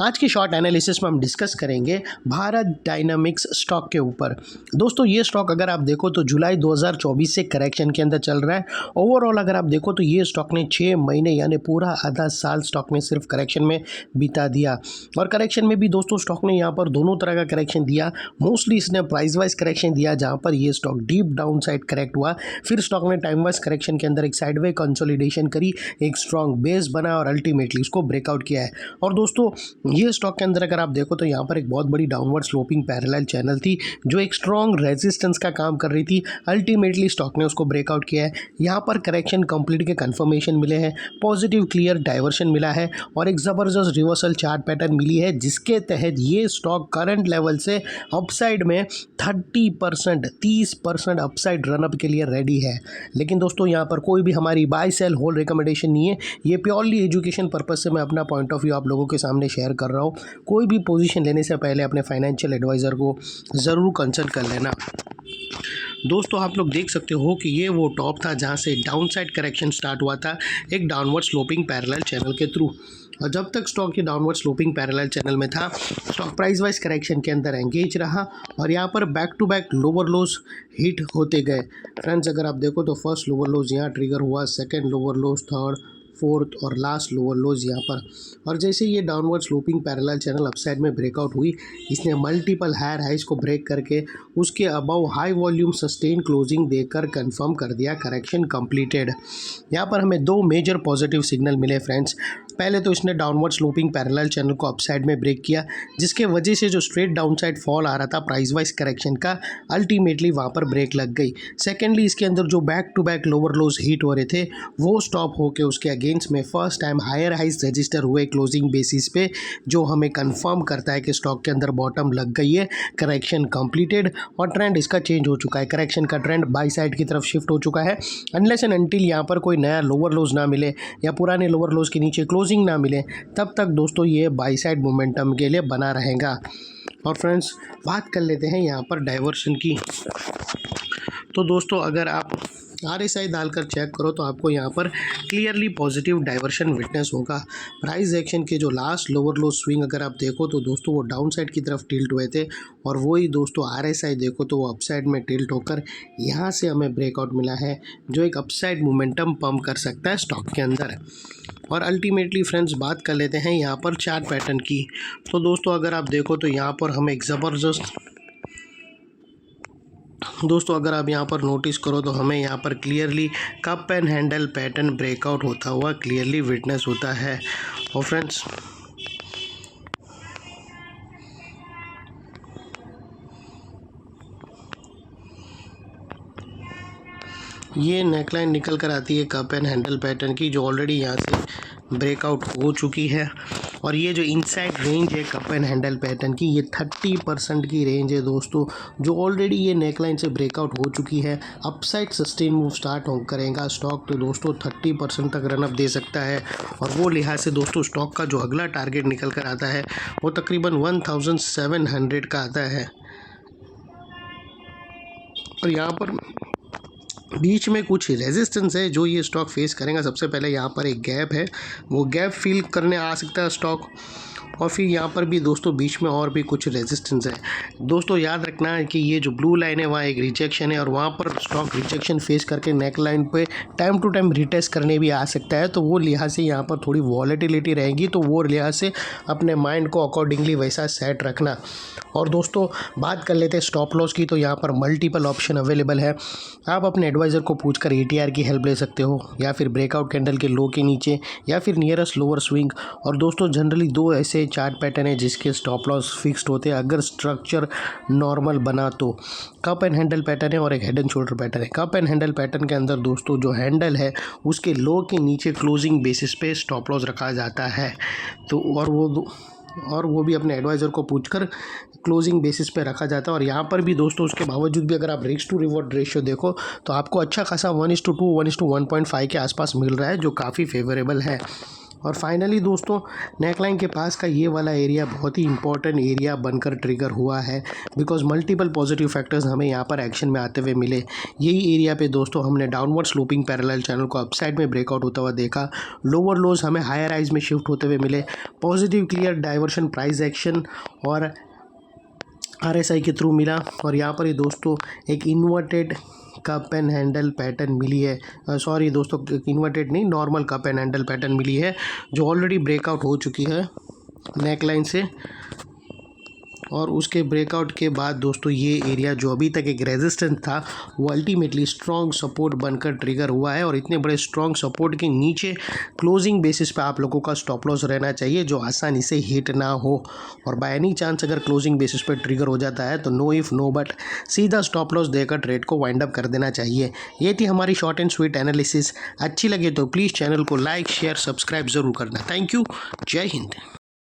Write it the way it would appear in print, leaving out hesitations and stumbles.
आज की short analysis में हम डिस्कस करेंगे भारत डायनामिक्स स्टॉक के ऊपर। दोस्तों ये स्टॉक अगर आप देखो तो जुलाई 2024 से करेक्शन के अंदर चल रहा है। ओवरऑल अगर आप देखो तो ये स्टॉक ने 6 महीने यानी पूरा आधा साल स्टॉक ने सिर्फ करेक्शन में बिता दिया। और करेक्शन में भी दोस्तों स्टॉक ने यहाँ पर दोनों तरह का करेक्शन दिया। मोस्टली इसने प्राइस वाइज करेक्शन दिया जहाँ पर ये stock deep down side correct हुआ, फिर स्टॉक ने टाइम वाइज करेक्शन के अंदर एक साइडवे कंसोलिडेशन करी, एक स्ट्रॉन्ग बेस बना और अल्टीमेटली उसको ब्रेकआउट किया है। और दोस्तों ये स्टॉक के अंदर अगर आप देखो तो यहाँ पर एक बहुत बड़ी डाउनवर्ड स्लोपिंग पैरेलल चैनल थी जो एक स्ट्रॉन्ग रेजिस्टेंस का काम कर रही थी। अल्टीमेटली स्टॉक ने उसको ब्रेकआउट किया है। यहाँ पर करेक्शन कंप्लीट के कंफर्मेशन मिले हैं, पॉजिटिव क्लियर डाइवर्शन मिला है और एक ज़बरदस्त रिवर्सल चार्ट पैटर्न मिली है जिसके तहत ये स्टॉक करंट लेवल से अपसाइड में 30% अपसाइड रनअप के लिए रेडी है। लेकिन दोस्तों यहाँ पर कोई भी हमारी बाय सेल होल्ड रिकमेंडेशन नहीं है, ये प्योरली एजुकेशन पर्पज से मैं अपना पॉइंट ऑफ व्यू आप लोगों के सामने शेयर कर रहा हूँ। कोई भी पोजीशन लेने से पहले अपने फाइनेंशियल एडवाइज़र को ज़रूर कंसल्ट कर लेना। दोस्तों आप लोग देख सकते हो कि ये वो टॉप था जहाँ से डाउन साइड करेक्शन स्टार्ट हुआ था एक डाउनवर्ड स्लोपिंग पैरेलल चैनल के थ्रू। और जब तक स्टॉक ये डाउनवर्ड स्लोपिंग पैरेलल चैनल में था स्टॉक प्राइस वाइज करेक्शन के अंदर एंगेज रहा और यहाँ पर back to back lower lows hit होते गए। फ्रेंड्स अगर आप देखो तो फर्स्ट लोअर लोज यहाँ ट्रिगर हुआ, सेकेंड लोअर लोज, थर्ड, फोर्थ और लास्ट लोअर लोज यहाँ पर। और जैसे ये downward sloping parallel channel upside में ब्रेकआउट हुई, इसने मल्टीपल हायर हाइज को ब्रेक करके उसके above high volume sustain closing देकर कंफर्म कर दिया करेक्शन कंप्लीटेड। यहाँ पर हमें दो मेजर पॉजिटिव सिग्नल मिले फ्रेंड्स। पहले तो इसने डाउनवर्ड स्लोपिंग पैरेलल चैनल को अपसाइड में ब्रेक किया जिसके वजह से जो स्ट्रेट डाउनसाइड फॉल आ रहा था प्राइस वाइज करेक्शन का, अल्टीमेटली वहाँ पर ब्रेक लग गई। सेकेंडली इसके अंदर जो back to back lower lows hit हो रहे थे वो स्टॉप होकर उसके अगेंस्ट में first time higher highs register हुए क्लोजिंग बेसिस पे, जो हमें कंफर्म करता है कि स्टॉक के अंदर बॉटम लग गई है, करेक्शन कंप्लीटेड और ट्रेंड इसका चेंज हो चुका है। करेक्शन का ट्रेंड बाई साइड की तरफ शिफ्ट हो चुका है। अनलेस एंड अनटिल यहाँ पर कोई नया लोअर लोज ना मिले या पुराने लोअर लोज के नीचे क्लोजिंग ना मिले तब तक दोस्तों ये बाई साइड मोमेंटम के लिए बना रहेगा। और फ्रेंड्स बात कर लेते हैं यहाँ पर डाइवर्शन की। तो दोस्तों अगर आप RSI डालकर चेक करो तो आपको यहाँ पर क्लियरली पॉजिटिव डाइवर्शन विटनेस होगा। प्राइस एक्शन के जो लास्ट लोअर लो स्विंग अगर आप देखो तो दोस्तों वो डाउन साइड की तरफ टिल्ट हुए थे और वही दोस्तों RSI देखो तो वो अपसाइड में टिल्ट होकर यहाँ से हमें ब्रेकआउट मिला है जो एक अपसाइड मोमेंटम पंप कर सकता है स्टॉक के अंदर। और अल्टीमेटली फ्रेंड्स बात कर लेते हैं यहाँ पर चार्ट पैटर्न की। तो दोस्तों अगर आप देखो तो यहाँ पर हमें एक ज़बरदस्त अगर आप यहाँ पर नोटिस करो तो हमें यहाँ पर clearly cup and handle pattern breakout होता हुआ क्लियरली विटनेस होता है। और फ्रेंड्स ये नेकलाइन निकल कर आती है कप एंड हैंडल पैटर्न की जो ऑलरेडी यहाँ से ब्रेकआउट हो चुकी है। और ये जो इनसाइड रेंज है कप एंड हैंडल पैटर्न की ये 30% की रेंज है दोस्तों, जो ऑलरेडी ये नेकलाइन से ब्रेकआउट हो चुकी है। अपसाइड सस्टेन मूव स्टार्ट हो करेगा स्टॉक तो दोस्तों 30% तक रनअप दे सकता है। और वो लिहाज से दोस्तों स्टॉक का जो अगला टारगेट निकल कर आता है वो तकरीबन 1700 का आता है। और यहाँ पर बीच में कुछ रेजिस्टेंस है जो ये स्टॉक फेस करेगा। सबसे पहले यहाँ पर एक गैप है, वो गैप फिल करने आ सकता है स्टॉक। और फिर यहाँ पर भी दोस्तों बीच में और भी कुछ रेजिस्टेंस है। दोस्तों याद रखना है कि ये जो ब्लू लाइन है वहाँ एक रिजेक्शन है और वहाँ पर स्टॉक रिजेक्शन फेस करके नेक लाइन पे टाइम टू टाइम रिटेस्ट करने भी आ सकता है। तो वो लिहाज से यहाँ पर थोड़ी वॉलेटिलिटी रहेगी, तो वो लिहाज से अपने माइंड को अकॉर्डिंगली वैसा सेट रखना। और दोस्तों बात कर लेते हैं स्टॉप लॉस की। तो यहाँ पर मल्टीपल ऑप्शन अवेलेबल है। आप अपने एडवाइज़र को पूछकर ATR की हेल्प ले सकते हो या फिर ब्रेकआउट कैंडल के लो के नीचे या फिर नियरेस्ट लोअर स्विंग। और दोस्तों जनरली दो ऐसे चार्ट पैटर्न है जिसके स्टॉप लॉस फिक्स्ड होते हैं अगर स्ट्रक्चर नॉर्मल बना तो। कप एंड हैंडल पैटर्न है और एक हेड एंड शोल्डर पैटर्न है। कप एंड हैंडल पैटर्न के अंदर दोस्तों जो हैंडल है उसके लो के नीचे क्लोजिंग बेसिस पे स्टॉप लॉस रखा जाता है। तो और वो भी अपने एडवाइज़र को पूछकर क्लोजिंग बेसिस पे रखा जाता है। और यहाँ पर भी दोस्तों उसके बावजूद भी अगर आप रिस्क टू रिवॉर्ड रेशियो देखो तो आपको अच्छा खासा 1:2 1:1.5 के आसपास मिल रहा है जो काफ़ी फेवरेबल है। और फाइनली दोस्तों नेकलाइन के पास का ये वाला एरिया बहुत ही इंपॉर्टेंट एरिया बनकर ट्रिगर हुआ है, बिकॉज मल्टीपल पॉजिटिव फैक्टर्स हमें यहाँ पर एक्शन में आते हुए मिले। यही एरिया पे दोस्तों हमने डाउनवर्ड स्लोपिंग पैरेलल चैनल को अपसाइड में ब्रेकआउट होता हुआ देखा। लोअर लोज हमें हायर हाइज में शिफ्ट होते हुए मिले। Positive clear divergence price action और RSI के थ्रू मिला। और यहाँ पर ही दोस्तों एक inverted cup and handle pattern मिली है, सॉरी दोस्तों इन्वर्टेड नहीं, normal cup and handle pattern मिली है जो ऑलरेडी ब्रेकआउट हो चुकी है नेकलाइन से। और उसके ब्रेकआउट के बाद दोस्तों ये एरिया जो अभी तक एक रेजिस्टेंस था वो अल्टीमेटली स्ट्रॉन्ग सपोर्ट बनकर ट्रिगर हुआ है। और इतने बड़े स्ट्रॉन्ग सपोर्ट के नीचे क्लोजिंग बेसिस पे आप लोगों का स्टॉप लॉस रहना चाहिए जो आसानी से हिट ना हो। और बाय एनी चांस अगर क्लोजिंग बेसिस पे ट्रिगर हो जाता है तो नो इफ़ नो बट सीधा स्टॉप लॉस देकर ट्रेड को वाइंड अप कर देना चाहिए। ये थी हमारी शॉर्ट एंड स्वीट एनालिसिस। अच्छी लगे तो प्लीज़ चैनल को लाइक शेयर सब्सक्राइब ज़रूर करना। Thank you. जय हिंद।